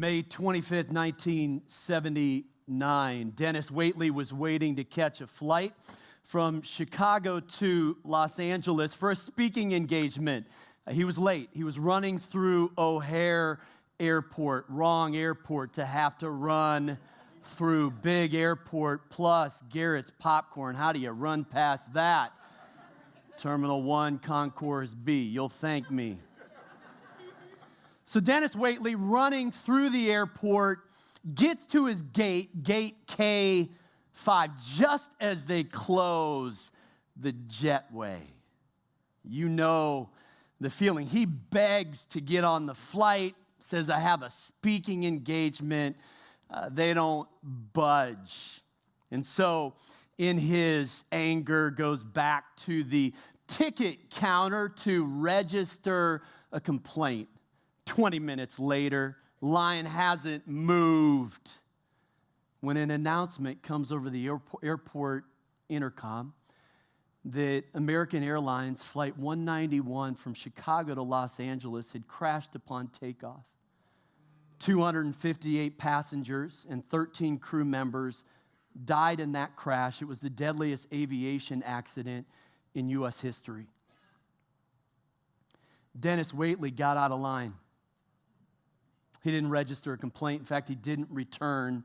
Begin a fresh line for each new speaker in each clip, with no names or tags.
May 25th, 1979, Dennis Waitley was waiting to catch a flight from Chicago to Los Angeles for a speaking engagement. He was late. He was running through O'Hare Airport, wrong airport to have to run through. Big airport plus Garrett's Popcorn. How do you run past that? Terminal 1, Concourse B. You'll thank me. So Dennis Waitley, running through the airport, gets to his gate, gate K5, just as they close the jetway. You know the feeling. He begs to get on the flight, says, I have a speaking engagement. They don't budge. And so in his anger, goes back to the ticket counter to register a complaint. 20 minutes later, line hasn't moved when an announcement comes over the airport intercom that American Airlines Flight 191 from Chicago to Los Angeles had crashed upon takeoff. 258 passengers and 13 crew members died in that crash. It was the deadliest aviation accident in U.S. history. Dennis Waitley got out of line. He didn't register a complaint. In fact, he didn't return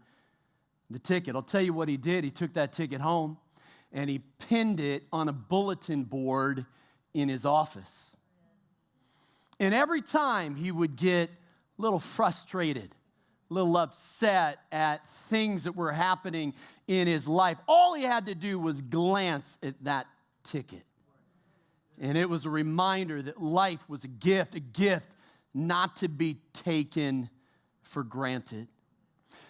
the ticket. I'll tell you what he did. He took that ticket home and he pinned it on a bulletin board in his office. And every time he would get a little frustrated, a little upset at things that were happening in his life, all he had to do was glance at that ticket. And it was a reminder that life was a gift not to be taken for granted.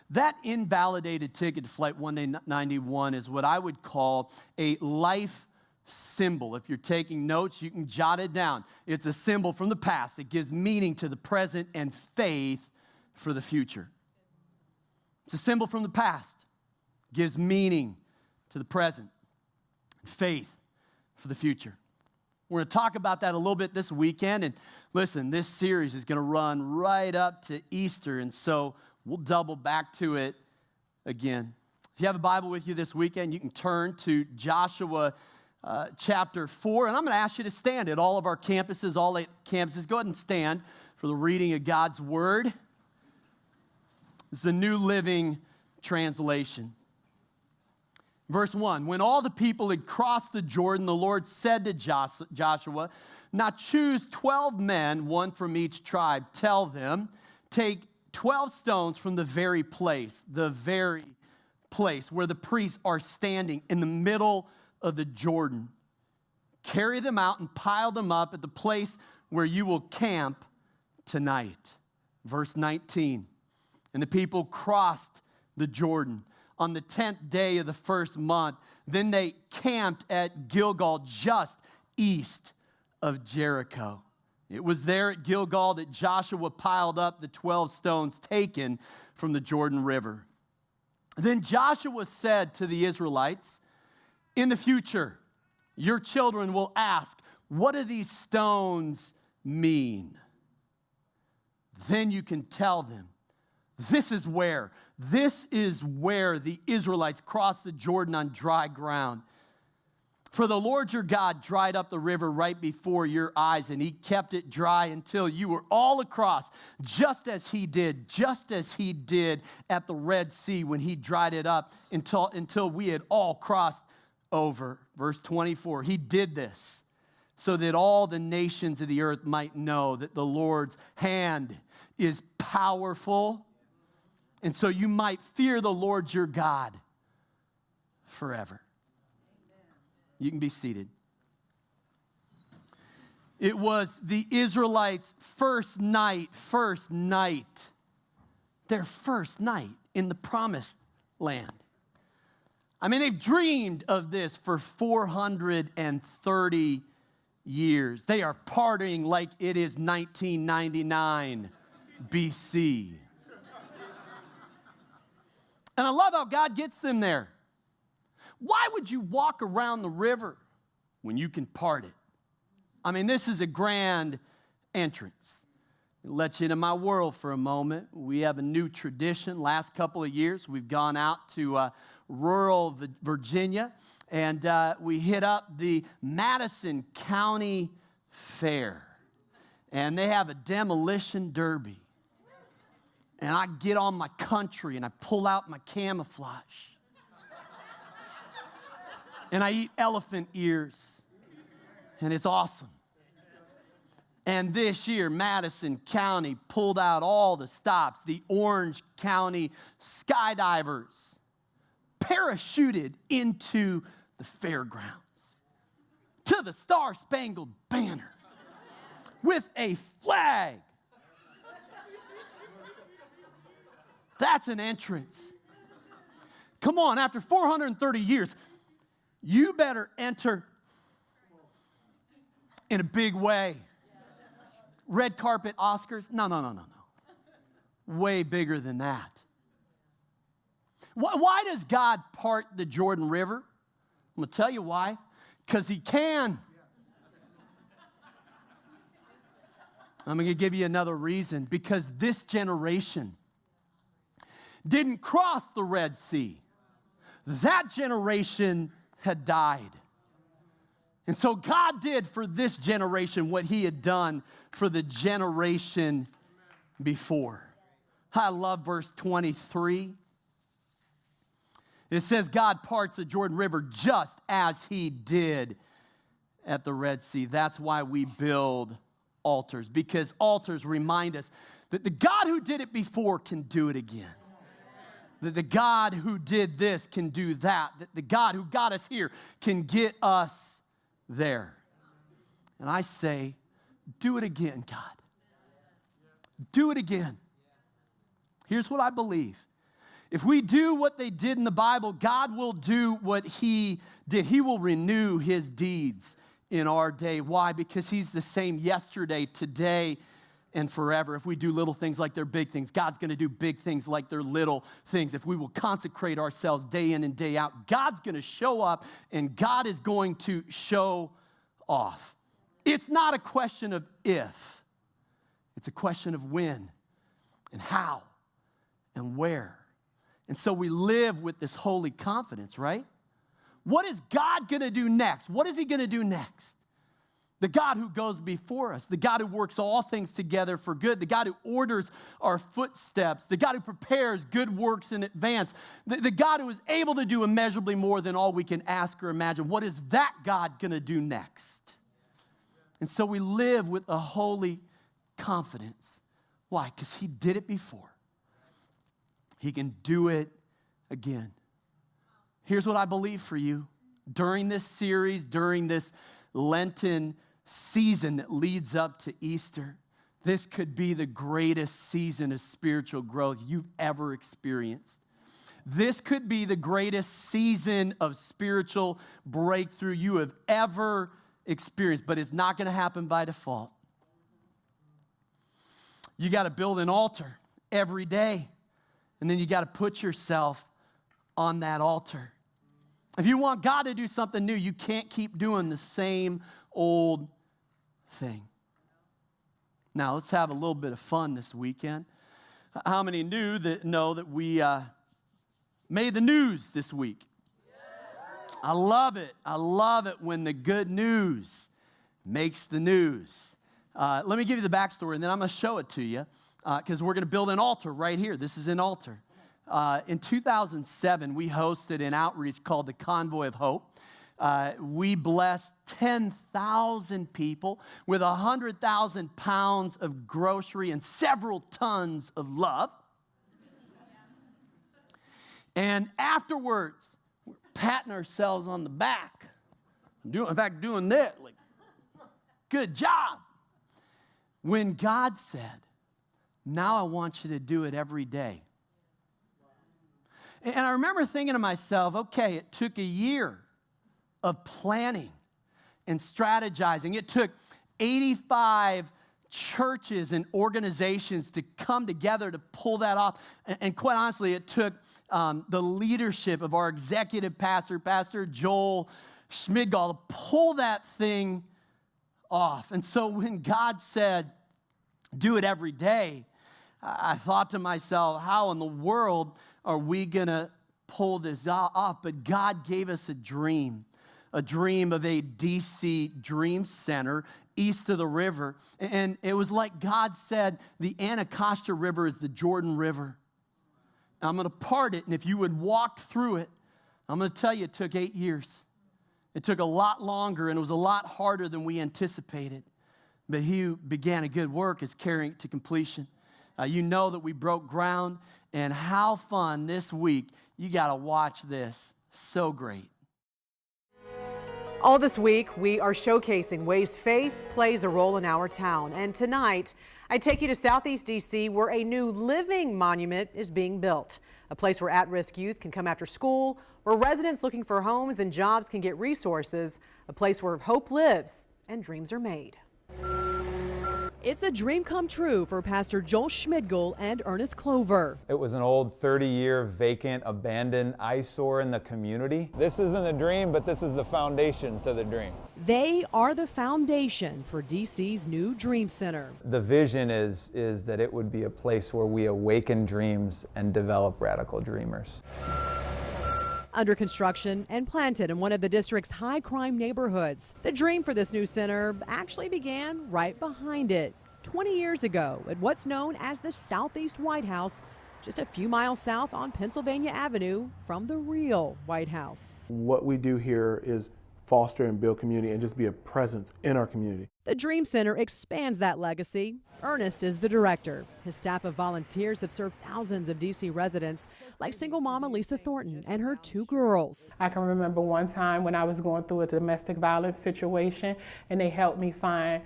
That invalidated ticket to Flight 191 is what I would call a life symbol. If you're taking notes, you can jot it down. It's a symbol from the past that gives meaning to the present and faith for the future. It's a symbol from the past, gives meaning to the present, faith for the future. We're going to talk about that a little bit this weekend. And listen, this series is going to run right up to Easter. And so we'll double back to it again. If you have a Bible with you this weekend, you can turn to Joshua chapter 4. And I'm going to ask you to stand at all of our campuses, all 8 campuses. Go ahead and stand for the reading of God's Word. It's the New Living Translation. Verse 1, when all the people had crossed the Jordan, the Lord said to Joshua, now choose 12 men, one from each tribe. Tell them, take 12 stones from the very place where the priests are standing in the middle of the Jordan. Carry them out and pile them up at the place where you will camp tonight. Verse 19, and the people crossed the Jordan on the 10th day of the first month. Then they camped at Gilgal, just east of Jericho. It was there at Gilgal that Joshua piled up the 12 stones taken from the Jordan River. Then Joshua said to the Israelites, in the future, your children will ask, what do these stones mean? Then you can tell them, this is where the Israelites crossed the Jordan on dry ground. For the Lord your God dried up the river right before your eyes, and he kept it dry until you were all across, just as he did at the Red Sea when he dried it up until we had all crossed over. Verse 24, he did this so that all the nations of the earth might know that the Lord's hand is powerful, and so you might fear the Lord your God forever. You can be seated. It was the Israelites' first night, their first night in the promised land. I mean, they've dreamed of this for 430 years. They are partying like it is 1999 BC. And I love how God gets them there. Why would you walk around the river when you can part it? I mean, this is a grand entrance. Let you into my world for a moment. We have a new tradition. Last couple of years, we've gone out to rural Virginia, and we hit up the Madison County Fair. And they have a demolition derby. And I get on my country, and I pull out my camouflage. And I eat elephant ears. And it's awesome. And this year, Madison County pulled out all the stops. The Orange County skydivers parachuted into the fairgrounds to the Star-Spangled Banner with a flag. That's an entrance. Come on, after 430 years, you better enter in a big way. Red carpet Oscars? No. Way bigger than that. Why does God part the Jordan River? I'm going to tell you why. Because he can. I'm going to give you another reason. Because this generation didn't cross the Red Sea. That generation had died. And so God did for this generation what he had done for the generation before. I love verse 23. It says God parts the Jordan River just as he did at the Red Sea. That's why we build altars, because altars remind us that the God who did it before can do it again. That the God who did this can do that. That the God who got us here can get us there. And I say, do it again, God. Do it again. Here's what I believe. If we do what they did in the Bible, God will do what he did. He will renew his deeds in our day. Why? Because he's the same yesterday, today, and forever. If we do little things like they're big things, God's going to do big things like they're little things. If we will consecrate ourselves day in and day out, God's going to show up and God is going to show off. It's not a question of if. It's a question of when and how and where. And so we live with this holy confidence, right? What is God going to do next? What is he going to do next? The God who goes before us, the God who works all things together for good, the God who orders our footsteps, the God who prepares good works in advance, the God who is able to do immeasurably more than all we can ask or imagine. What is that God going to do next? And so we live with a holy confidence. Why? Because he did it before. He can do it again. Here's what I believe for you. During this series, during this Lenten season that leads up to Easter, this could be the greatest season of spiritual growth you've ever experienced. This could be the greatest season of spiritual breakthrough you have ever experienced, but it's not going to happen by default. You got to build an altar every day, and then you got to put yourself on that altar. If you want God to do something new, you can't keep doing the same old thing. Now, let's have a little bit of fun this weekend. How many know that we made the news this week? Yes. I love it. I love it when the good news makes the news. Let me give you the backstory, and then I'm going to show it to you, because we're going to build an altar right here. This is an altar. In 2007, we hosted an outreach called the Convoy of Hope. We blessed 10,000 people with 100,000 pounds of grocery and several tons of love. And afterwards, we're patting ourselves on the back. In fact, doing that, like, good job. When God said, now I want you to do it every day. And I remember thinking to myself, okay, it took a year of planning and strategizing. It took 85 churches and organizations to come together to pull that off. And quite honestly, it took the leadership of our executive pastor, Pastor Joel Schmidgall, to pull that thing off. And so when God said, do it every day, I thought to myself, how in the world are we going to pull this off? But God gave us a dream of a DC Dream Center east of the river. And it was like God said, the Anacostia River is the Jordan River. I'm going to part it, and if you would walk through it, I'm going to tell you it took 8 years. It took a lot longer, and it was a lot harder than we anticipated. But he who began a good work is carrying it to completion. You know that we broke ground, and how fun this week. You got to watch this. So great.
All this week, we are showcasing ways faith plays a role in our town. And tonight, I take you to Southeast D.C., where a new living monument is being built. A place where at-risk youth can come after school, where residents looking for homes and jobs can get resources. A place where hope lives and dreams are made. It's a dream come true for Pastor Joel Schmidgel and Ernest Clover.
It was an old 30-year vacant, abandoned eyesore in the community. This isn't a dream, but this is the foundation to the dream.
They are the foundation for DC's new Dream Center.
The vision is that it would be a place where we awaken dreams and develop radical dreamers.
Under construction and planted in one of the district's high crime neighborhoods. The dream for this new center actually began right behind it 20 years ago at what's known as the Southeast White House, just a few miles south on Pennsylvania Avenue from the real White House.
What we do here is foster and build community and just be a presence in our community.
The Dream Center expands that legacy. Ernest is the director. His staff of volunteers have served thousands of D.C. residents, like single mama Lisa Thornton and her 2 girls.
I can remember one time when I was going through a domestic violence situation, and they helped me find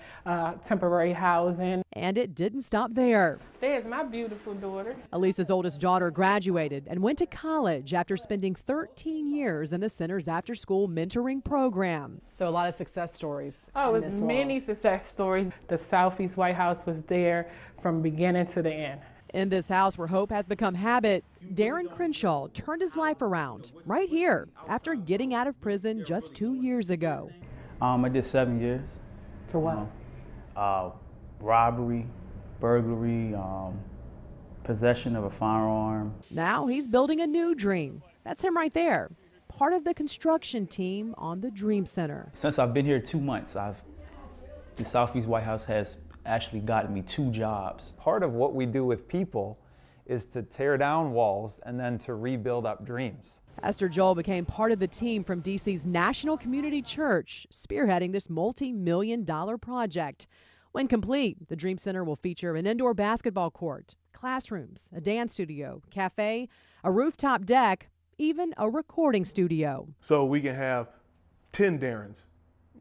temporary housing.
And it didn't stop there.
There's my beautiful daughter.
Elisa's oldest daughter graduated and went to college after spending 13 years in the center's after-school mentoring program. So a lot of success stories.
Oh, it's many success stories. The Southeast White House was there from beginning to the end.
In this house where hope has become habit, Darren Crenshaw turned his life around right here after getting out of prison just 2 years ago.
I did 7 years.
For what?
Robbery, burglary, possession of a firearm.
Now he's building a new dream. That's him right there, part of the construction team on the Dream Center.
Since I've been here 2 months, the Southeast White House has actually gotten me 2 jobs.
Part of what we do with people is to tear down walls and then to rebuild up dreams.
Pastor Joel became part of the team from DC's National Community Church, spearheading this multi-million-dollar project. When complete, the Dream Center will feature an indoor basketball court, classrooms, a dance studio, cafe, a rooftop deck, even a recording studio.
So we can have 10 Darrens.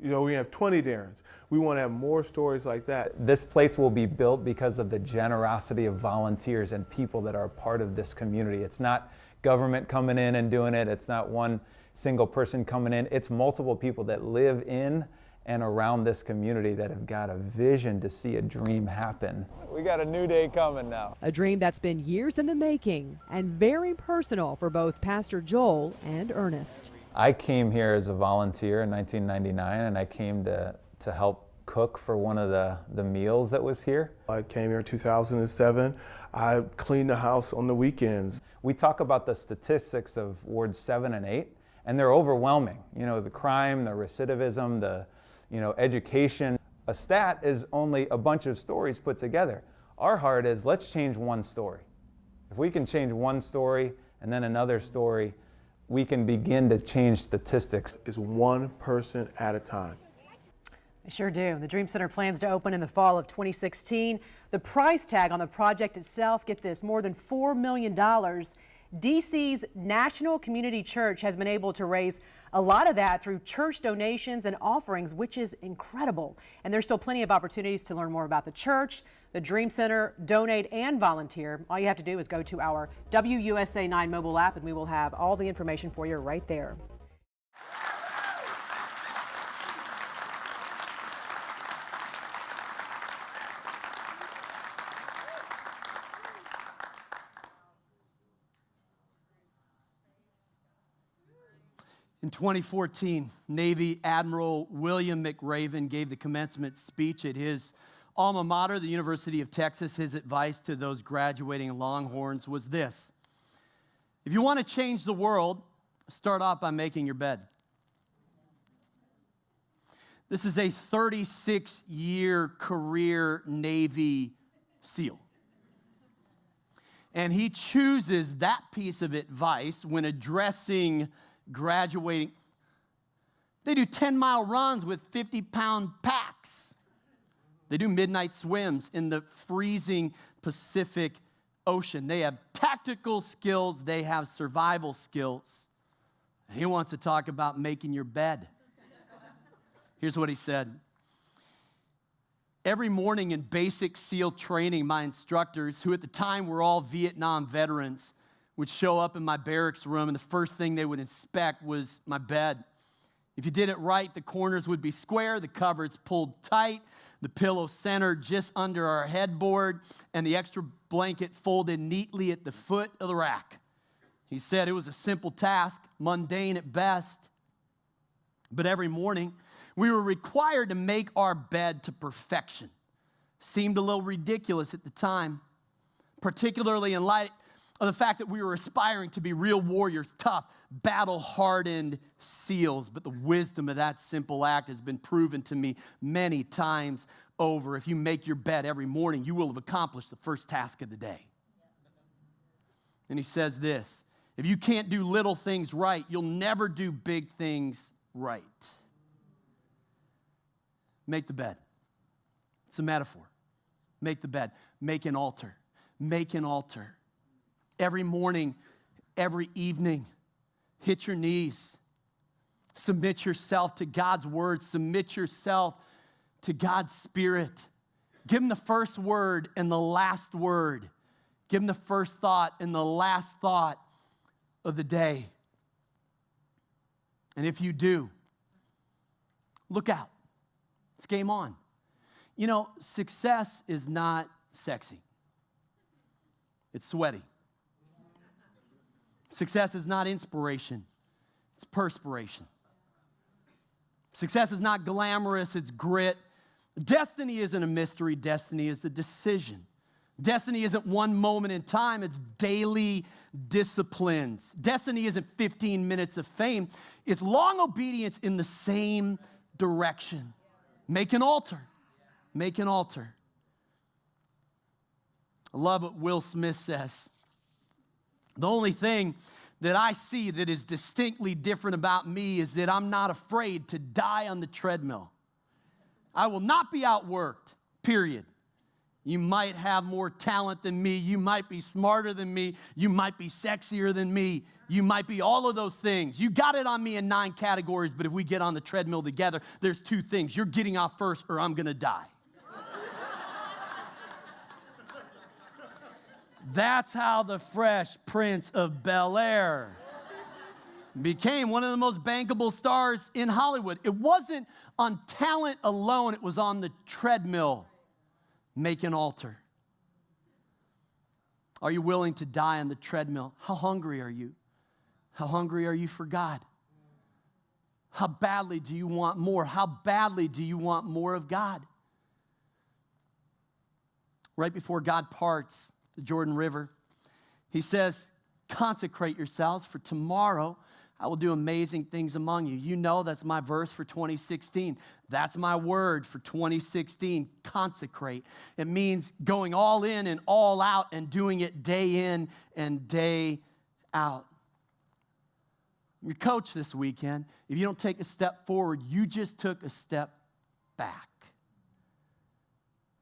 You know, we have 20 Darrens. We want to have more stories like that.
This place will be built because of the generosity of volunteers and people that are part of this community. It's not government coming in and doing it. It's not one single person coming in. It's multiple people that live in and around this community that have got a vision to see a dream happen. We got a new day coming now.
A dream that's been years in the making and very personal for both Pastor Joel and Ernest.
I came here as a volunteer in 1999, and I came to help cook for one of the meals that was here.
I came here in 2007. I cleaned the house on the weekends.
We talk about the statistics of wards 7 and 8, and they're overwhelming. You know, the crime, the recidivism, the education. A stat is only a bunch of stories put together. Our heart is, let's change one story. If we can change one story and then another story, we can begin to change statistics.
It's one person at a time.
I sure do. The Dream Center plans to open in the fall of 2016. The price tag on the project itself, get this, more than $4 million. DC's National Community Church has been able to raise a lot of that through church donations and offerings, which is incredible. And there's still plenty of opportunities to learn more about the church, the Dream Center, donate and volunteer. All you have to do is go to our WUSA 9 mobile app and we will have all the information for you right there.
In 2014, Navy Admiral William McRaven gave the commencement speech at his alma mater, the University of Texas, his advice to those graduating Longhorns was this: if you want to change the world, start off by making your bed. This is a 36-year career Navy SEAL. And he chooses that piece of advice when addressing graduating. They do 10-mile runs with 50-pound packs. They do midnight swims in the freezing Pacific Ocean. They have tactical skills. They have survival skills. And he wants to talk about making your bed. Here's what he said. Every morning in basic SEAL training, my instructors, who at the time were all Vietnam veterans, would show up in my barracks room, and the first thing they would inspect was my bed. If you did it right, the corners would be square, the covers pulled tight, the pillow centered just under our headboard, and the extra blanket folded neatly at the foot of the rack. He said it was a simple task, mundane at best. But every morning, we were required to make our bed to perfection. Seemed a little ridiculous at the time, particularly in light of the fact that we were aspiring to be real warriors, tough, battle-hardened SEALs. But the wisdom of that simple act has been proven to me many times over. If you make your bed every morning, you will have accomplished the first task of the day. And he says this: if you can't do little things right, you'll never do big things right. Make the bed. It's a metaphor. Make the bed. Make an altar. Make an altar. Every morning, every evening, hit your knees. Submit yourself to God's word. Submit yourself to God's Spirit. Give him the first word and the last word. Give him the first thought and the last thought of the day. And if you do, look out. It's game on. You know, success is not sexy. It's sweaty. Success is not inspiration. It's perspiration. Success is not glamorous. It's grit. Destiny isn't a mystery. Destiny is a decision. Destiny isn't one moment in time. It's daily disciplines. Destiny isn't 15 minutes of fame. It's long obedience in the same direction. Make an altar. Make an altar. I love what Will Smith says. The only thing that I see that is distinctly different about me is that I'm not afraid to die on the treadmill. I will not be outworked, period. You might have more talent than me. You might be smarter than me. You might be sexier than me. You might be all of those things. You got it on me in 9 categories, but if we get on the treadmill together, there's 2 things. You're getting off first or I'm going to die. That's how the Fresh Prince of Bel-Air became one of the most bankable stars in Hollywood. It wasn't on talent alone. It was on the treadmill. Make an altar. Are you willing to die on the treadmill? How hungry are you? How hungry are you for God? How badly do you want more? How badly do you want more of God? Right before God parts the Jordan River, he says, consecrate yourselves, for tomorrow I will do amazing things among you. You know that's my verse for 2016. That's my word for 2016, consecrate. It means going all in and all out and doing it day in and day out. Your coach this weekend, if you don't take a step forward, you just took a step back.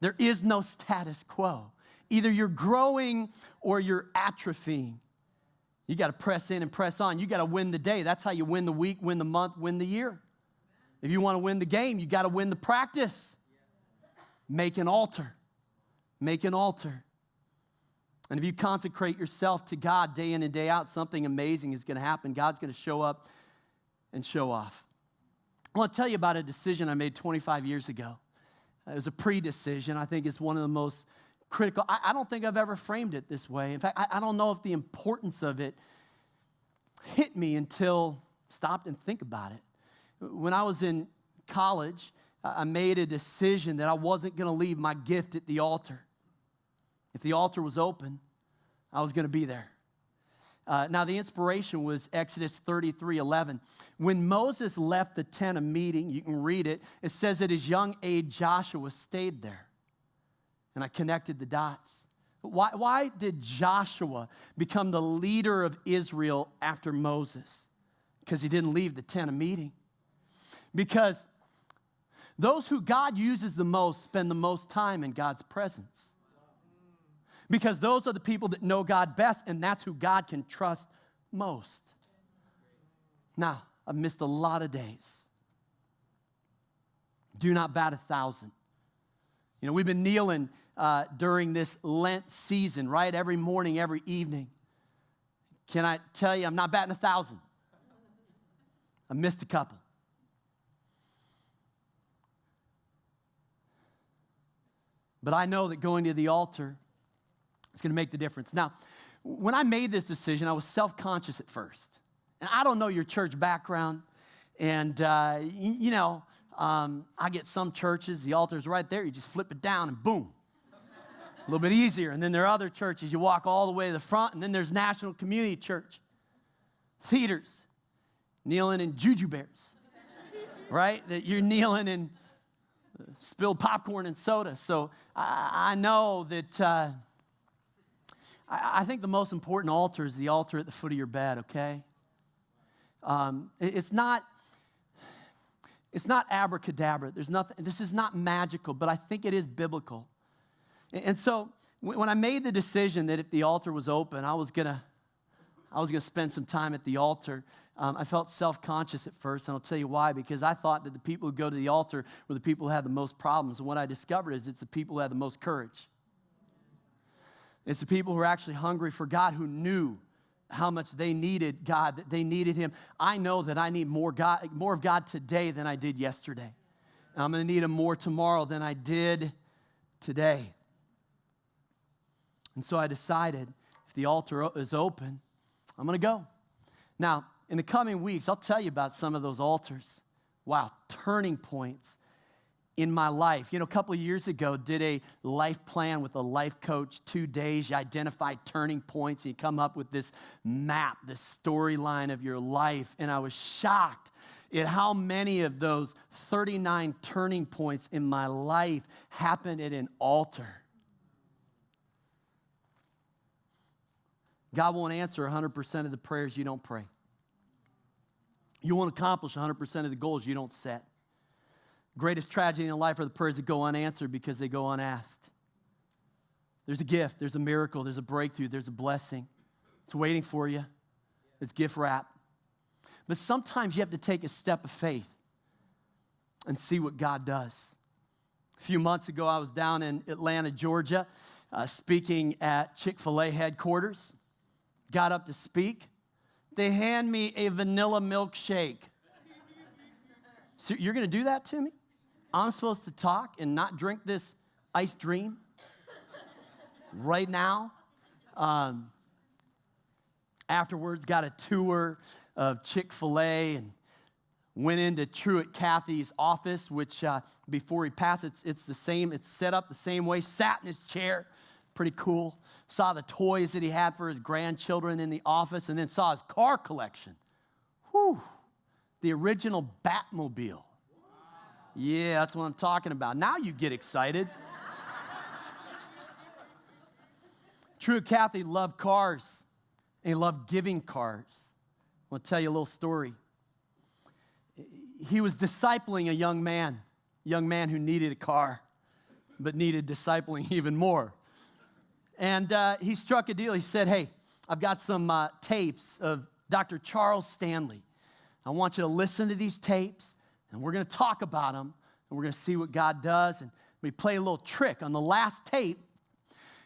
There is no status quo. Either you're growing or you're atrophying. You got to press in and press on. You got to win the day. That's how you win the week, win the month, win the year. If you want to win the game, you got to win the practice. Make an altar. Make an altar. And if you consecrate yourself to God day in and day out, something amazing is going to happen. God's going to show up and show off. I want to tell you about a decision I made 25 years ago. It was a pre-decision. I think it's one of the most critical. I don't think I've ever framed it this way. In fact, I don't know if the importance of it hit me until I stopped and think about it. When I was in college, I made a decision that I wasn't going to leave my gift at the altar. If the altar was open, I was going to be there. Now, the inspiration was Exodus 33:11. When Moses left the tent of meeting, you can read it, it says at his young age, Joshua stayed there. And I connected the dots. Why did Joshua become the leader of Israel after Moses? Because he didn't leave the tent of meeting. Because those who God uses the most spend the most time in God's presence. Because those are the people that know God best, and that's who God can trust most. Now, I've missed a lot of days. Do not bat 1,000. You know, we've been kneeling during this Lent season, right? Every morning, every evening. Can I tell you, I'm not batting 1,000. I missed a couple. But I know that going to the altar is going to make the difference. Now, when I made this decision, I was self-conscious at first. And I don't know your church background. And, I get some churches, the altar's right there. You just flip it down and boom. A little bit easier. And then there are other churches. You walk all the way to the front. And then there's National Community Church. Theaters. Kneeling in juju bears. Right? That you're kneeling in spilled popcorn and soda. So I know that I think the most important altar is the altar at the foot of your bed, okay? It's not abracadabra. There's nothing. This is not magical, but I think it is biblical. And so when I made the decision that if the altar was open, I was gonna spend some time at the altar. I felt self-conscious at first, and I'll tell you why. Because I thought that the people who go to the altar were the people who had the most problems. And what I discovered is it's the people who had the most courage. It's the people who are actually hungry for God, who knew how much they needed God, that they needed Him. I know that I need more of God today than I did yesterday. And I'm going to need Him more tomorrow than I did today. And so I decided if the altar is open, I'm going to go. Now, in the coming weeks, I'll tell you about some of those altars. Wow, turning points in my life. You know, a couple of years ago, did a life plan with a life coach, 2 days. You identify turning points, and you come up with this map, this storyline of your life. And I was shocked at how many of those 39 turning points in my life happened at an altar. God won't answer 100% of the prayers you don't pray. You won't accomplish 100% of the goals you don't set. Greatest tragedy in life are the prayers that go unanswered because they go unasked. There's a gift, there's a miracle, there's a breakthrough, there's a blessing. It's waiting for you. It's gift wrap. But sometimes you have to take a step of faith and see what God does. A few months ago, I was down in Atlanta, Georgia, speaking at Chick-fil-A headquarters. Got up to speak. They hand me a vanilla milkshake. So you're going to do that to me? I'm supposed to talk and not drink this ice dream right now? Afterwards, got a tour of Chick-fil-A and went into Truett Cathy's office, which before he passed, it's the same. It's set up the same way. Sat in his chair. Pretty cool. Saw the toys that he had for his grandchildren in the office, and then saw his car collection. Whew. The original Batmobile. Yeah, that's what I'm talking about. Now you get excited. Truett Cathy loved cars, and he loved giving cars. I want to tell you a little story. He was discipling a young man who needed a car, but needed discipling even more. And he struck a deal. He said, hey, I've got some tapes of Dr. Charles Stanley. I want you to listen to these tapes, and we're going to talk about them, and we're going to see what God does. And we play a little trick. On the last tape,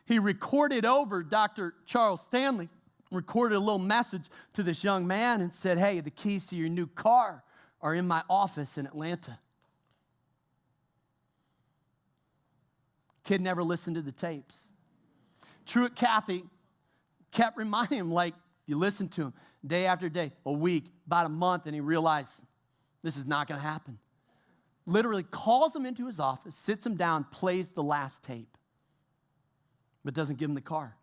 he recorded over Dr. Charles Stanley, recorded a little message to this young man and said, hey, the keys to your new car are in my office in Atlanta. Kid never listened to the tapes. Truett Cathy kept reminding him, like, you listen to him day after day, a week, about a month, and he realized this is not going to happen. literally calls him into his office, sits him down, plays the last tape, but doesn't give him the car.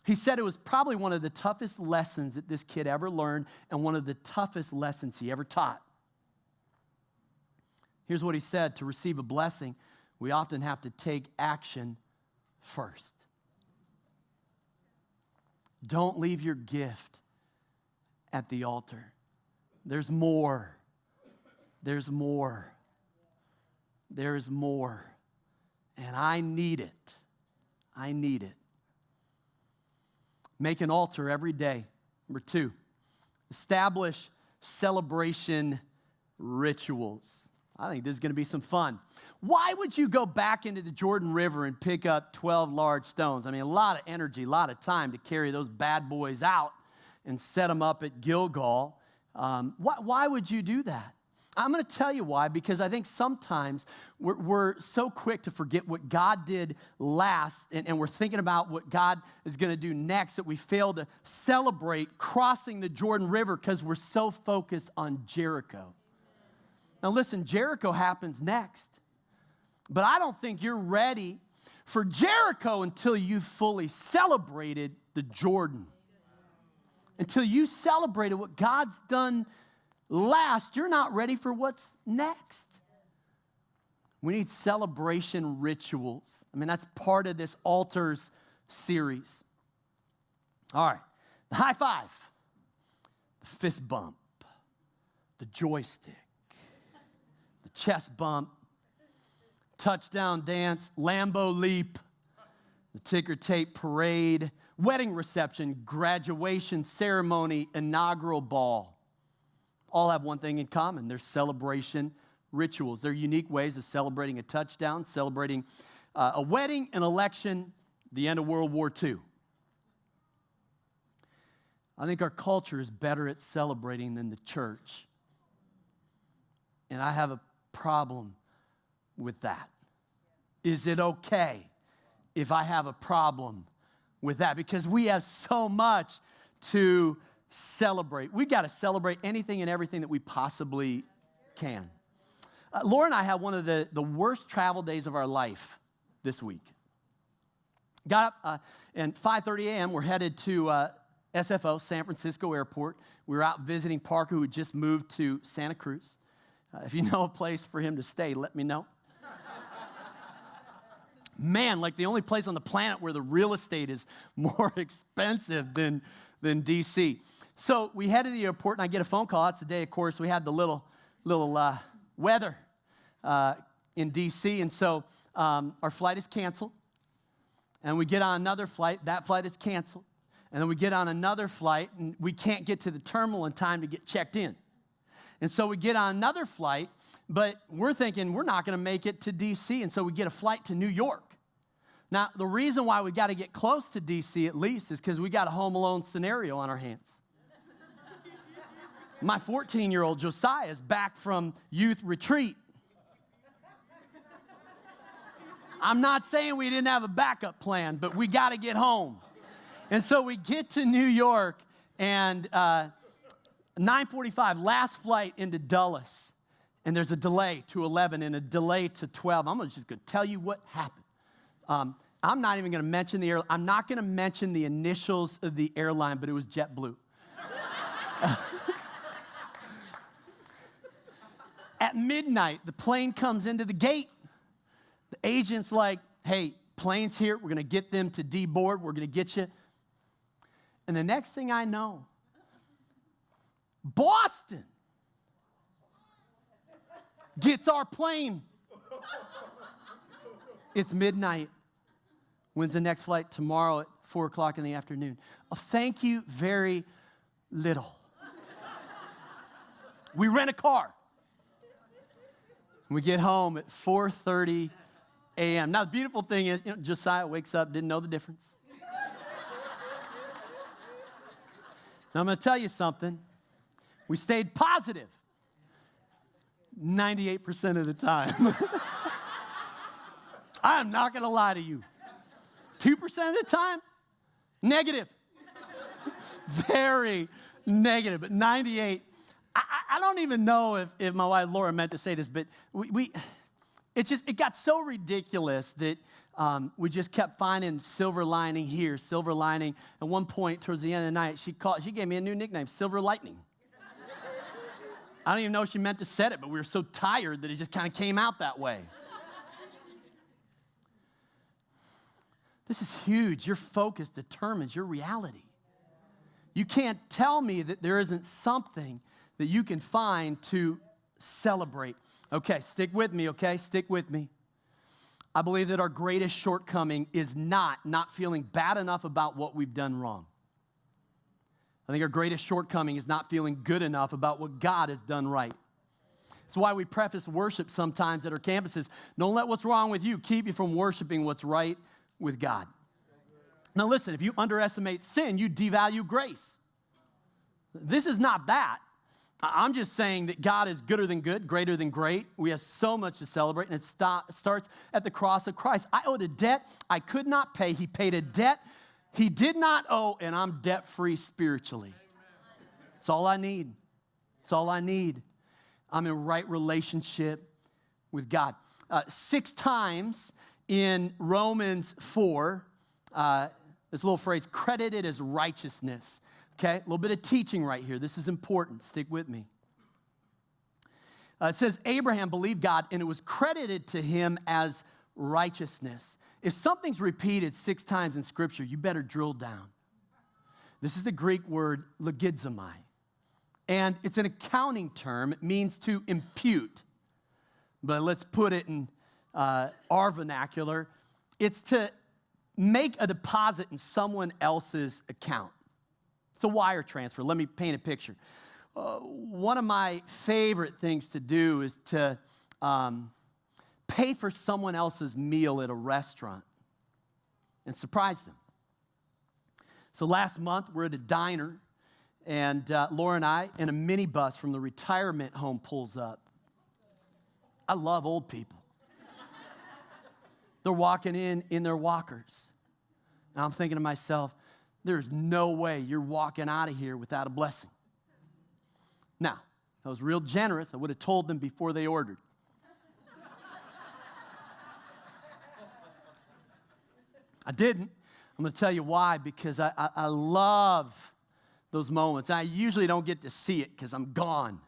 He said it was probably one of the toughest lessons that this kid ever learned and one of the toughest lessons he ever taught. Here's what he said: to receive a blessing, we often have to take action first. Don't leave your gift at the altar. There's more. There's more. There is more. And I need it. I need it. Make an altar every day. Number 2, establish celebration rituals. I think this is going to be some fun. Why would you go back into the Jordan River and pick up 12 large stones? I mean, a lot of energy, a lot of time to carry those bad boys out and set them up at Gilgal. Why would you do that? I'm going to tell you why, because I think sometimes we're so quick to forget what God did last, and we're thinking about what God is going to do next, that we fail to celebrate crossing the Jordan River because we're so focused on Jericho. Now listen, Jericho happens next, but I don't think you're ready for Jericho until you've fully celebrated the Jordan. Until you celebrated what God's done last, you're not ready for what's next. We need celebration rituals. I mean, that's part of this altars series. All right, the high five, the fist bump, the joystick, the chest bump, touchdown dance, Lambo leap, the ticker tape parade, wedding reception, graduation ceremony, inaugural ball. All have one thing in common. They're celebration rituals. They're unique ways of celebrating a touchdown, celebrating a wedding, an election, the end of World War II. I think our culture is better at celebrating than the church. And I have a problem with that. Is it okay if I have a problem with that? Because we have so much to celebrate. We've got to celebrate anything and everything that we possibly can. Laura and I had one of the worst travel days of our life this week. Got up and 5:30 a.m. We're headed to SFO, San Francisco Airport. We were out visiting Parker, who had just moved to Santa Cruz. If you know a place for him to stay, let me know. Man, like the only place on the planet where the real estate is more expensive than D.C. So we head to the airport, and I get a phone call. That's the day, of course, we had the little weather in D.C., and so our flight is canceled. And we get on another flight. That flight is canceled. And then we get on another flight, and we can't get to the terminal in time to get checked in. And so we get on another flight, but we're thinking we're not going to make it to D.C., and so we get a flight to New York. Now, the reason why we got to get close to D.C. at least is because we got a Home Alone scenario on our hands. My 14-year-old Josiah is back from youth retreat. I'm not saying we didn't have a backup plan, but we got to get home. And so we get to New York, and 9:45, last flight into Dulles, and there's a delay to 11 and a delay to 12. I'm just going to tell you what happened. I'm not even going to mention the airline. I'm not going to mention the initials of the airline, but it was JetBlue. At midnight, the plane comes into the gate. The agent's like, hey, plane's here. We're going to get them to deboard. We're going to get you. And the next thing I know, Boston gets our plane. It's midnight. When's the next flight? Tomorrow at 4 o'clock in the afternoon. Oh, thank you very little. We rent a car. We get home at 4:30 a.m. Now, the beautiful thing is, Josiah wakes up, didn't know the difference. Now, I'm going to tell you something. We stayed positive 98% of the time. I'm not going to lie to you. 2% of the time, negative. Very negative, but 98 I don't even know if my wife Laura meant to say this, but it got so ridiculous that we just kept finding silver lining here, silver lining. At one point, towards the end of the night, she gave me a new nickname, Silver Lightning. I don't even know if she meant to say it, but we were so tired that it just kind of came out that way. This is huge. Your focus determines your reality. You can't tell me that there isn't something that you can find to celebrate. Okay, stick with me, okay? Stick with me. I believe that our greatest shortcoming is not feeling bad enough about what we've done wrong. I think our greatest shortcoming is not feeling good enough about what God has done right. That's why we preface worship sometimes at our campuses. Don't let what's wrong with you keep you from worshiping what's right with God. Now listen, if you underestimate sin, you devalue grace. This is not that. I'm just saying that God is gooder than good, greater than great. We have so much to celebrate, and it starts at the cross of Christ. I owed a debt I could not pay. He paid a debt He did not owe, and I'm debt-free spiritually. That's all I need. That's all I need. I'm in right relationship with God. 6 times in Romans 4, this little phrase, credited as righteousness. Okay, a little bit of teaching right here. This is important. Stick with me. It says, Abraham believed God, and it was credited to him as righteousness. If something's repeated 6 times in Scripture, you better drill down. This is the Greek word logizomai, and it's an accounting term. It means to impute, but let's put it in our vernacular. It's to make a deposit in someone else's account. It's a wire transfer. Let me paint a picture. One of my favorite things to do is to pay for someone else's meal at a restaurant and surprise them. So last month, we're at a diner, and Laura and I, in a minibus from the retirement home pulls up. I love old people. They're walking in their walkers. And I'm thinking to myself, there's no way you're walking out of here without a blessing. Now, if I was real generous, I would have told them before they ordered. I didn't. I'm going to tell you why, because I love those moments. I usually don't get to see it because I'm gone.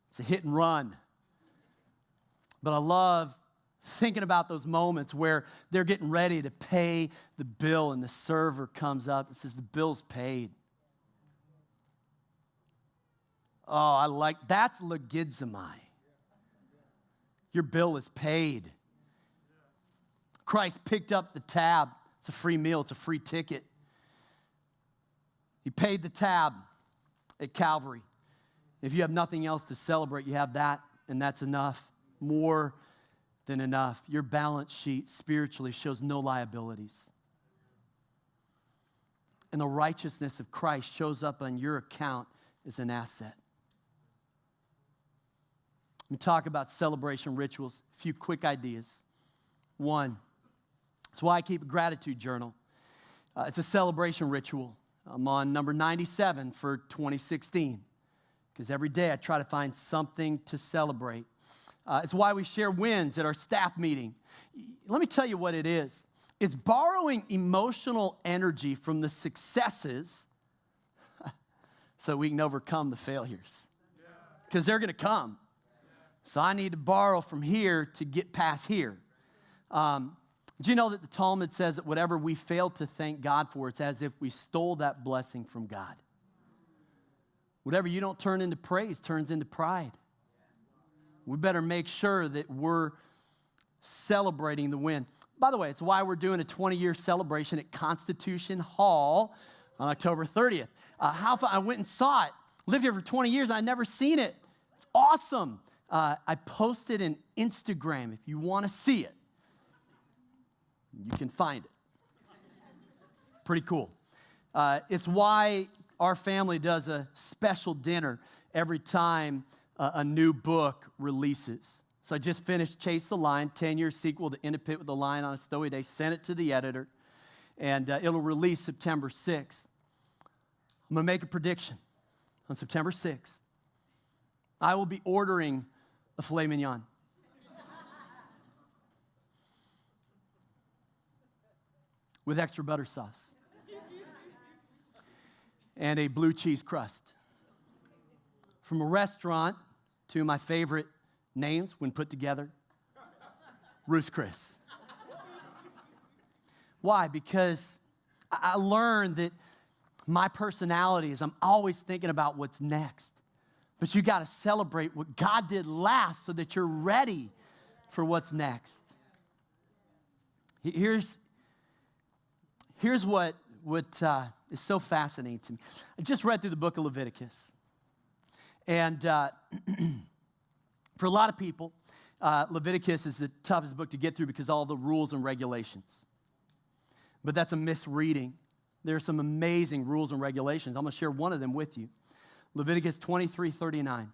It's a hit and run. But I love thinking about those moments where they're getting ready to pay the bill and the server comes up and says, the bill's paid. Oh, that's logizomai. Your bill is paid. Christ picked up the tab. It's a free meal. It's a free ticket. He paid the tab at Calvary. If you have nothing else to celebrate, you have that, and that's enough. More than enough. Your balance sheet spiritually shows no liabilities. And the righteousness of Christ shows up on your account as an asset. Let me talk about celebration rituals. A few quick ideas. 1, that's why I keep a gratitude journal. It's a celebration ritual. I'm on number 97 for 2016 because every day I try to find something to celebrate. It's why we share wins at our staff meeting. Let me tell you what it is. It's borrowing emotional energy from the successes so we can overcome the failures. Because they're going to come. So I need to borrow from here to get past here. Do you know that the Talmud says that whatever we fail to thank God for, it's as if we stole that blessing from God. Whatever you don't turn into praise turns into pride. We better make sure that we're celebrating the win. By the way, it's why we're doing a 20-year celebration at Constitution Hall on October 30th. I went and saw it. Lived here for 20 years. I'd never seen it. It's awesome. I posted an Instagram. If you want to see it, you can find it. Pretty cool. It's why our family does a special dinner every time a new book releases. So I just finished Chase the Lion, 10-year sequel to In a Pit with the Lion on a Snowy Day. Sent it to the editor, and it'll release September 6th. I'm going to make a prediction. On September 6th, I will be ordering a filet mignon. With extra butter sauce. And a blue cheese crust. From a restaurant, two of my favorite names when put together, Ruth's Chris. Why? Because I learned that my personality is I'm always thinking about what's next. But you got to celebrate what God did last so that you're ready for what's next. Here's what is so fascinating to me. I just read through the book of Leviticus. And for a lot of people, Leviticus is the toughest book to get through because of all the rules and regulations. But that's a misreading. There are some amazing rules and regulations. I'm going to share one of them with you. Leviticus 23:39.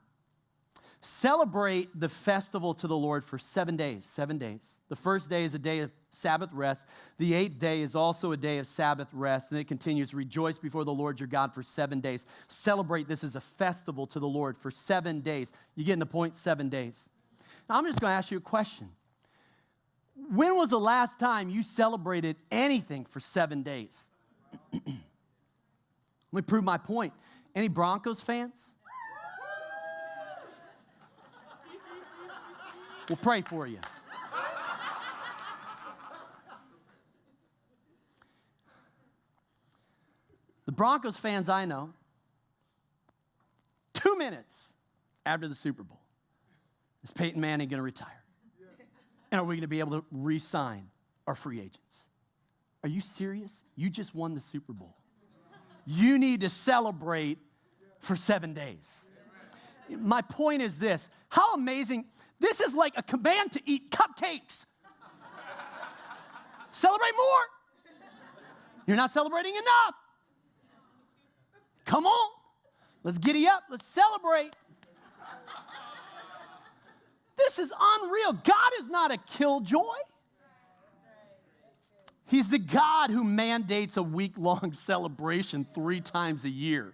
Celebrate the festival to the Lord for 7 days, 7 days. The first day is a day of Sabbath rest. The 8th day is also a day of Sabbath rest. And it continues, rejoice before the Lord your God for 7 days. Celebrate this as a festival to the Lord for 7 days. You getting the point? 7 days. Now, I'm just going to ask you a question. When was the last time you celebrated anything for 7 days? Let me prove my point. Any Broncos fans? We'll pray for you. The Broncos fans I know, 2 minutes after the Super Bowl, is Peyton Manning going to retire? And are we going to be able to re-sign our free agents? Are you serious? You just won the Super Bowl. You need to celebrate for 7 days. My point is this. How amazing. This is like a command to eat cupcakes. Celebrate more. You're not celebrating enough. Come on. Let's giddy up. Let's celebrate. This is unreal. God is not a killjoy. He's the God who mandates a week-long celebration 3 times a year.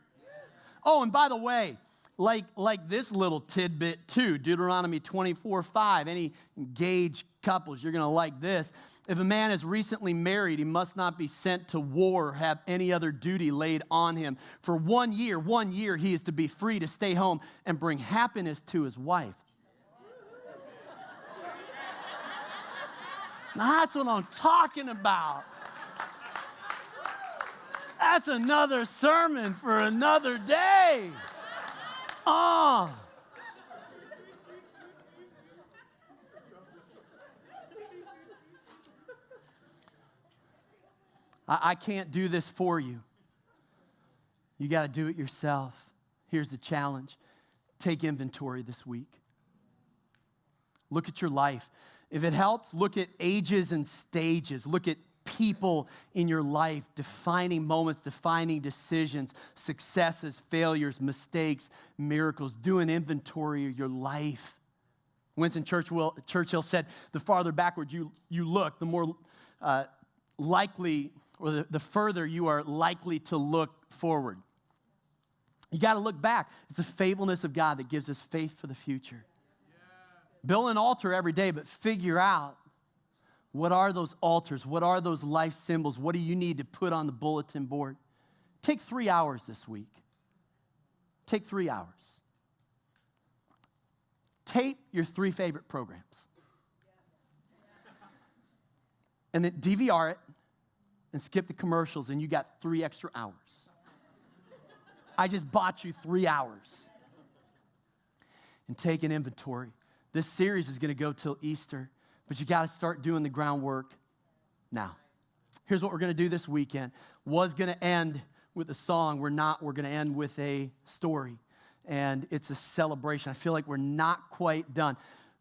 Oh, and by the way, like this little tidbit too, Deuteronomy 24:5. Any engaged couples, you're going to like this. If a man is recently married, he must not be sent to war or have any other duty laid on him. For 1 year, he is to be free to stay home and bring happiness to his wife. That's what I'm talking about. That's another sermon for another day. I can't do this for you. You got to do it yourself. Here's the challenge. Take inventory this week. Look at your life. If it helps, look at ages and stages. Look at people in your life, defining moments, defining decisions, successes, failures, mistakes, miracles. Do an inventory of your life. Winston Churchill said, the farther backward you look, the more likely, or the further you are likely to look forward. You got to look back. It's the faithfulness of God that gives us faith for the future. Build an altar every day, but figure out what are those altars? What are those life symbols? What do you need to put on the bulletin board? Take 3 hours this week. Take 3 hours. Tape your 3 favorite programs. And then DVR it and skip the commercials, and you got 3 extra hours. I just bought you 3 hours. And take an inventory. This series is going to go till Easter, but you got to start doing the groundwork now. Here's what we're going to do this weekend. Was going to end with a song. We're not. We're going to end with a story, and it's a celebration. I feel like we're not quite done.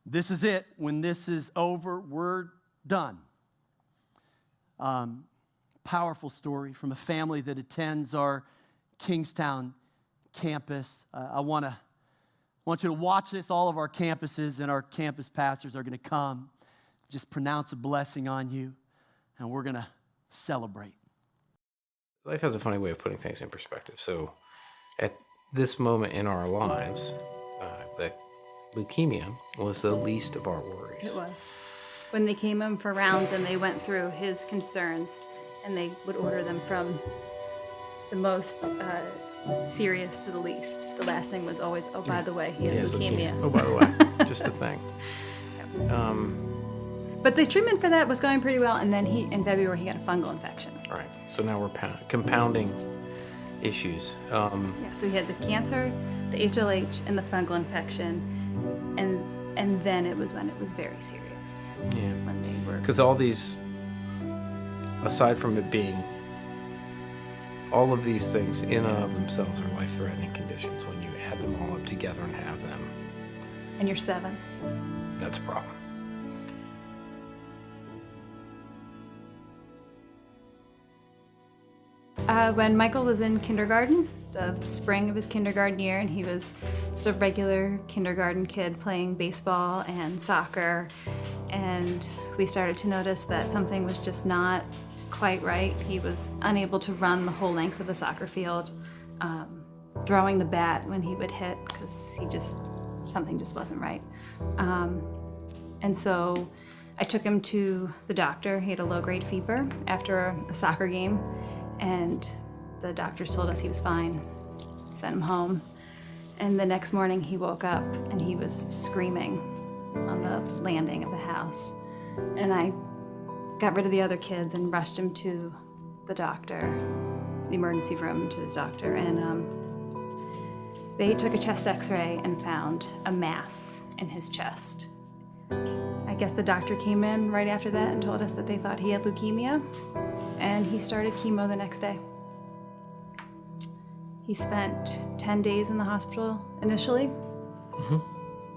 This is it. When this is over, we're done. Powerful story from a family that attends our Kingstown campus. I want you to watch this. All of our campuses and our campus pastors are going to come, just pronounce a blessing on you, and we're going to celebrate.
Life has a funny way of putting things in perspective. So at this moment in our lives, the leukemia was the least of our worries.
It was. When they came in for rounds and they went through his concerns, and they would order them from the most serious to the least. The last thing was always, oh, by the way, he has leukemia.
Oh, by the way, just a thing.
But the treatment for that was going pretty well, and then in February he got a fungal infection.
Right. So now we're compounding issues.
Yeah, so he had the cancer, the HLH, and the fungal infection, and then it was when it was very serious.
Yeah.
When they were.
Because all these, aside from it being, all of these things in and of themselves are life-threatening conditions. When you add them all up together and have them.
And you're 7.
That's a problem.
When Michael was in kindergarten, the spring of his kindergarten year, and he was just a regular kindergarten kid playing baseball and soccer, and we started to notice that something was just not quite right. He was unable to run the whole length of the soccer field, throwing the bat when he would hit, because something just wasn't right. And so I took him to the doctor. He had a low-grade fever after a soccer game, and the doctors told us he was fine, sent him home. And the next morning he woke up and he was screaming on the landing of the house. And I got rid of the other kids and rushed him to the doctor, the emergency room, to his doctor. And they took a chest x-ray and found a mass in his chest. I guess the doctor came in right after that and told us that they thought he had leukemia, and he started chemo the next day. He spent 10 days in the hospital initially,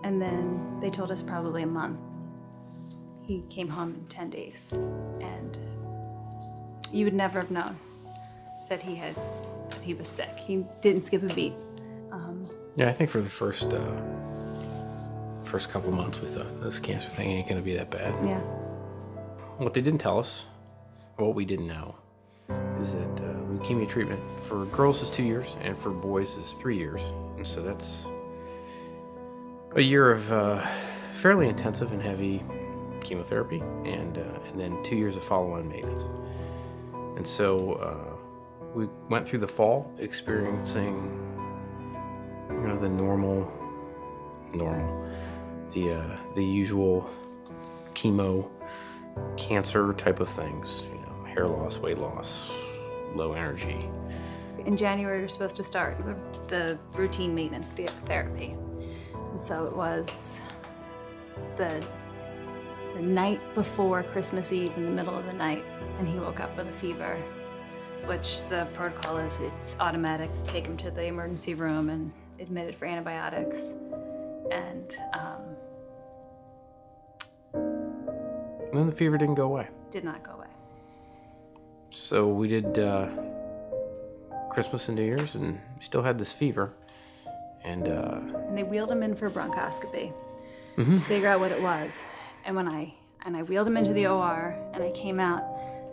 and then they told us probably a month. He came home in 10 days, and you would never have known that he was sick. He didn't skip a beat.
Yeah, I think for the first couple months we thought this cancer thing ain't gonna be that bad.
Yeah.
What they didn't tell us, what we didn't know, is that leukemia treatment for girls is 2 years and for boys is 3 years. And so that's a year of fairly intensive and heavy chemotherapy, and then 2 years of follow-on maintenance. And so we went through the fall experiencing, the normal, the usual chemo, cancer type of things, hair loss, weight loss, low energy.
In January, you're supposed to start the routine maintenance therapy. And so it was the night before Christmas Eve, in the middle of the night, and he woke up with a fever, which the protocol is it's automatic. Take him to the emergency room and admitted for antibiotics. And
then the fever didn't go away.
Did not go away.
So we did Christmas and New Year's, and we still had this fever. And
they wheeled him in for bronchoscopy to figure out what it was. And when I wheeled him into the OR, and I came out,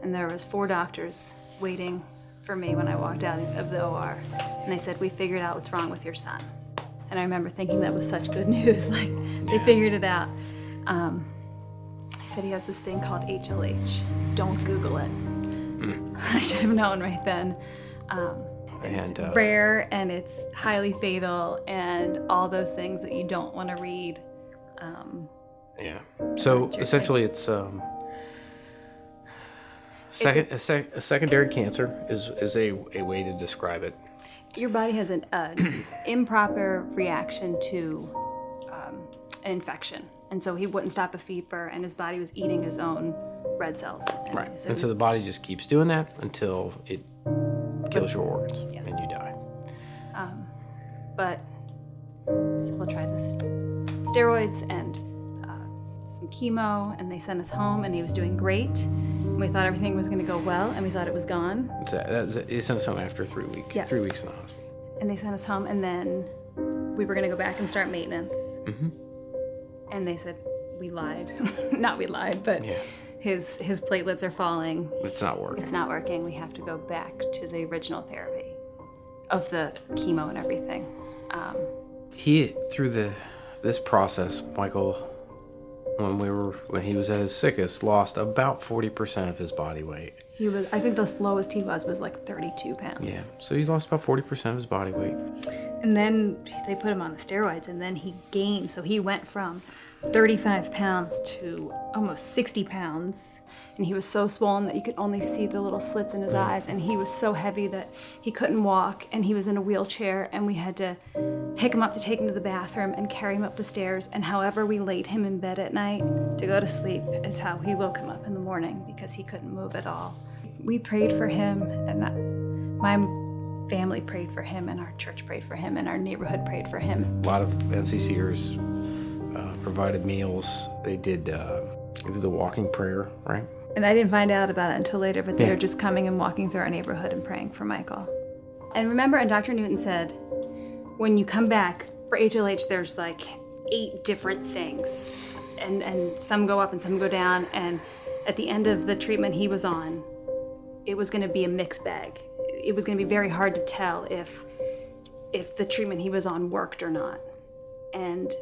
and there was 4 doctors waiting for me when I walked out of the OR. And they said, "We figured out what's wrong with your son." And I remember thinking that was such good news, like they figured it out. I said, he has this thing called HLH. Don't Google it. I should have known right then. It's rare, and it's highly fatal, and all those things that you don't want to read.
Yeah. So essentially, it's a secondary cancer is a way to describe it.
Your body has an improper reaction to an infection. And so he wouldn't stop a fever, and his body was eating his own red cells.
Right. And so the body just keeps doing that until it kills your organs, and you die.
But so we'll try this. Steroids and some chemo, and they sent us home, and he was doing great. And we thought everything was going to go well, and we thought it was gone.
They sent us home after 3 weeks.
Yes.
3 weeks in the hospital.
And they sent us home, and then we were going to go back and start maintenance. And they said, we lied. Not we lied, but his platelets are falling.
It's not working.
It's not working. We have to go back to the original therapy of the chemo and everything.
through this process, Michael, when he was at his sickest, lost about 40% of his body weight.
I think the lowest he was like 32 pounds.
Yeah, so he's lost about 40% of his body weight.
And then they put him on the steroids, and then he gained. So he went from 35 pounds to almost 60 pounds. And he was so swollen that you could only see the little slits in his eyes. And he was so heavy that he couldn't walk, and he was in a wheelchair, and we had to pick him up to take him to the bathroom and carry him up the stairs. And however we laid him in bed at night to go to sleep is how he woke him up in the morning, because he couldn't move at all. We prayed for him, and my family prayed for him, and our church prayed for him, and our neighborhood prayed for him.
A lot of NCCers provided meals. They did the walking prayer, right?
And I didn't find out about it until later, but they were just coming and walking through our neighborhood and praying for Michael. And remember, and Dr. Newton said, when you come back for HLH, there's like 8 different things. And some go up and some go down. And at the end of the treatment he was on, it was gonna be a mixed bag. It was gonna be very hard to tell if the treatment he was on worked or not. And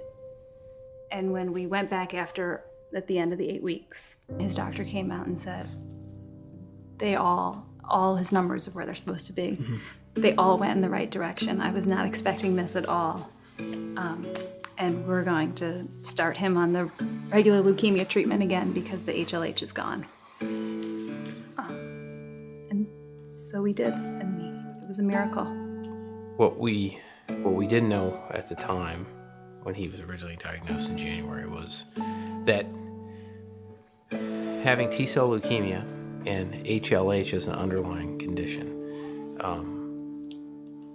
when we went back at the end of the 8 weeks, his doctor came out and said, all his numbers are where they're supposed to be. Mm-hmm. They all went in the right direction. I was not expecting this at all. And we're going to start him on the regular leukemia treatment again because the HLH is gone. And so we did, and it was a miracle.
What we didn't know at the time, when he was originally diagnosed in January, was that having T-cell leukemia and HLH as an underlying condition,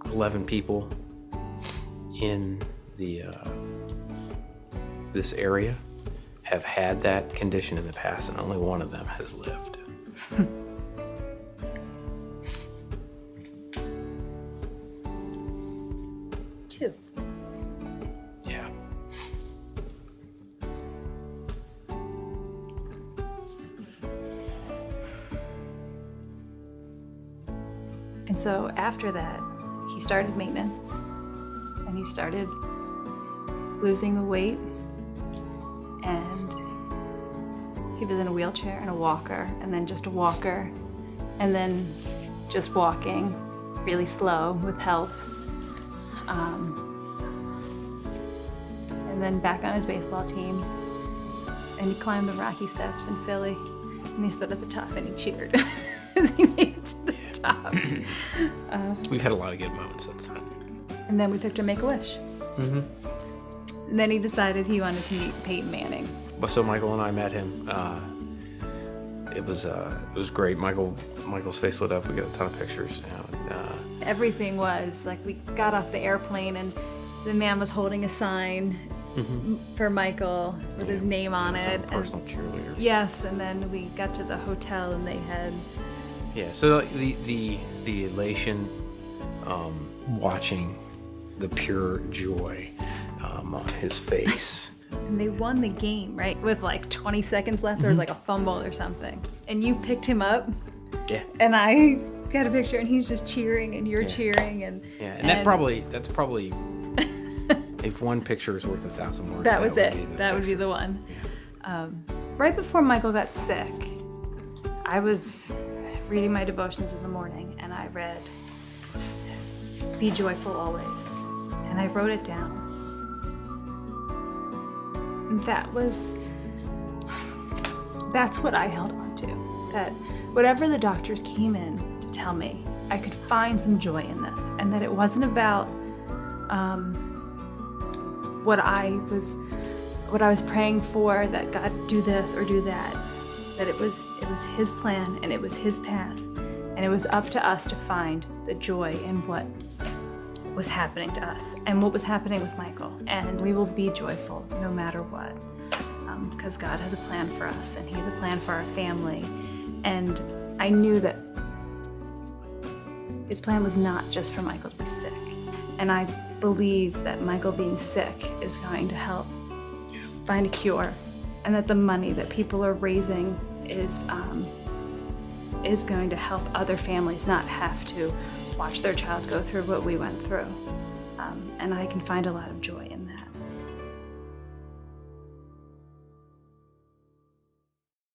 11 people in this area have had that condition in the past, and only one of them has lived.
Two.
Yeah.
And so after that, he started maintenance, and he started losing the weight, and he was in a wheelchair and a walker, and then just a walker, and then just walking really slow with help. And then back on his baseball team, and he climbed the rocky steps in Philly, and he stood at the top and he cheered as he made it to the top.
We've had a lot of good moments since then.
And then we picked her Make-A-Wish.
Mm-hmm.
And then he decided he wanted to meet Peyton Manning.
So Michael and I met him. It was great. Michael's face lit up. We got a ton of pictures.
Everything was like, we got off the airplane and the man was holding a sign for Michael with his name on it.
Personal cheerleader.
Yes, and then we got to the hotel and they had.
Yeah. So the elation, watching the pure joy on his face.
And they won the game, right? With like 20 seconds left, there was like a fumble or something. And you picked him up.
Yeah.
And I got a picture and he's just cheering and you're cheering and.
Yeah, and that's probably if one picture is worth 1,000 words.
That was it. That would be the one.
Yeah.
Right before Michael got sick, I was reading my devotions in the morning and I read, "Be joyful always." And I wrote it down. And that's what I held on to. That whatever the doctors came in to tell me, I could find some joy in this. And that it wasn't about what I was praying for, that God do this or do that. That it was his plan and it was his path. And it was up to us to find the joy in what was happening to us and what was happening with Michael. And we will be joyful no matter what, because God has a plan for us and he has a plan for our family. And I knew that his plan was not just for Michael to be sick. And I believe that Michael being sick is going to help find a cure, and that the money that people are raising is going to help other families not have to watch their child go through what we went through. And I can find a lot of joy in that.